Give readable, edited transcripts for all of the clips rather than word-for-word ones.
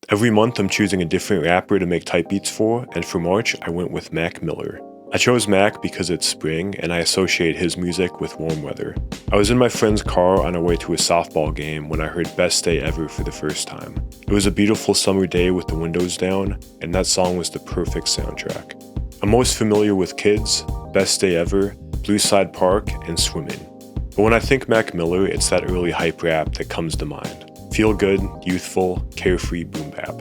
Every month I'm choosing a different rapper to make type beats for, and for March I went with Mac Miller. I chose Mac because it's spring and I associate his music with warm weather. I was in my friend's car on our way to a softball game when I heard Best Day Ever for the first time. It was a beautiful summer day with the windows down, and that song was the perfect soundtrack. I'm most familiar with K.I.D.S, Best Day Ever, Blue Slide Park, and Swimming. But when I think Mac Miller, it's that early hype rap that comes to mind. Feel good, youthful, carefree boom bap.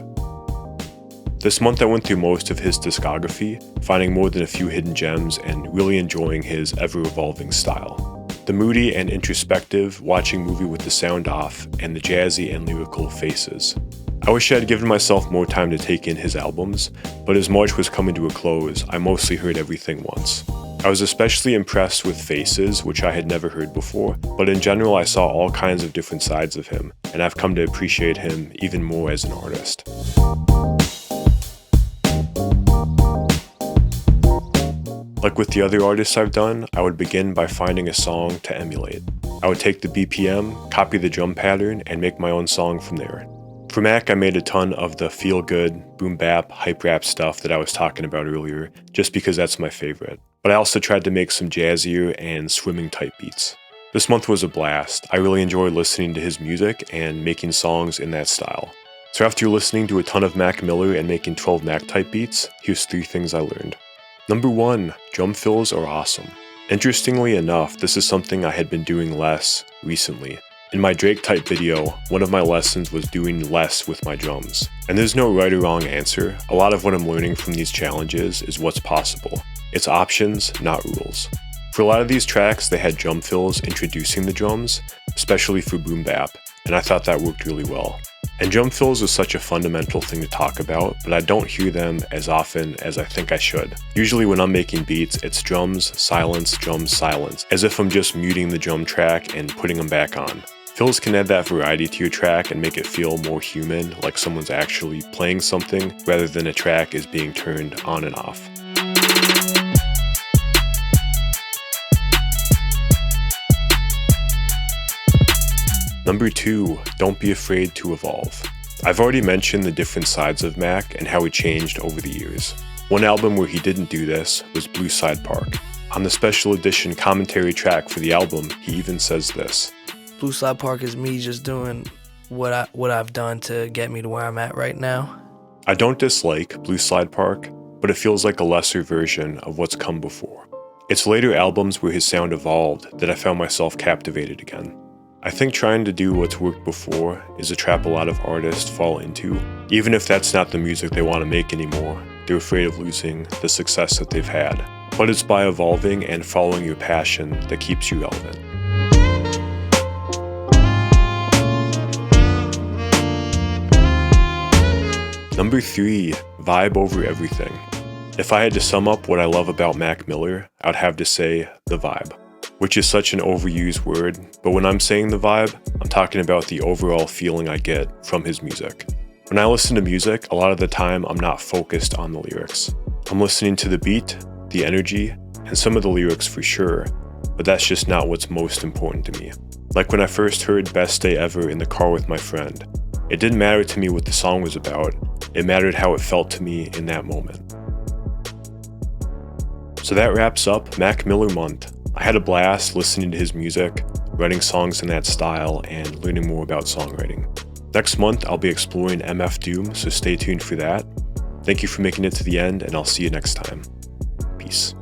This month I went through most of his discography, finding more than a few hidden gems and really enjoying his ever-evolving style. The moody and introspective watching movie with the sound off, and the jazzy and lyrical Faces. I wish I had given myself more time to take in his albums, but as March was coming to a close, I mostly heard everything once. I was especially impressed with Faces, which I had never heard before, but in general I saw all kinds of different sides of him, and I've come to appreciate him even more as an artist. Like with the other artists I've done, I would begin by finding a song to emulate. I would take the BPM, copy the drum pattern, and make my own song from there. For Mac, I made a ton of the feel-good, boom-bap, hype rap stuff that I was talking about earlier, just because that's my favorite. But I also tried to make some jazzier and swimming type beats. This month was a blast. I really enjoyed listening to his music and making songs in that style. So after listening to a ton of Mac Miller and making 12 Mac type beats, here's 3 things I learned. Number 1, drum fills are awesome. Interestingly enough, this is something I had been doing less recently. In my Drake type video, one of my lessons was doing less with my drums. And there's no right or wrong answer. A lot of what I'm learning from these challenges is what's possible. It's options, not rules. For a lot of these tracks, they had drum fills introducing the drums, especially for boom bap, and I thought that worked really well. And drum fills is such a fundamental thing to talk about, but I don't hear them as often as I think I should. Usually when I'm making beats, it's drums, silence, as if I'm just muting the drum track and putting them back on. Fills can add that variety to your track and make it feel more human, like someone's actually playing something, rather than a track is being turned on and off. Number 2, don't be afraid to evolve. I've already mentioned the different sides of Mac and how he changed over the years. One album where he didn't do this was Blue Slide Park. On the special edition commentary track for the album, he even says this. Blue Slide Park is me just doing what I've done to get me to where I'm at right now. I don't dislike Blue Slide Park, but it feels like a lesser version of what's come before. It's later albums where his sound evolved that I found myself captivated again. I think trying to do what's worked before is a trap a lot of artists fall into. Even if that's not the music they want to make anymore, they're afraid of losing the success that they've had. But it's by evolving and following your passion that keeps you relevant. Number 3, vibe over everything. If I had to sum up what I love about Mac Miller, I'd have to say the vibe. Which is such an overused word, but when I'm saying the vibe, I'm talking about the overall feeling I get from his music. When I listen to music, a lot of the time I'm not focused on the lyrics. I'm listening to the beat, the energy, and some of the lyrics for sure, but that's just not what's most important to me. Like when I first heard Best Day Ever in the car with my friend, it didn't matter to me what the song was about, it mattered how it felt to me in that moment. So that wraps up Mac Miller month. I had a blast listening to his music, writing songs in that style, and learning more about songwriting. Next month, I'll be exploring MF Doom, so stay tuned for that. Thank you for making it to the end, and I'll see you next time. Peace.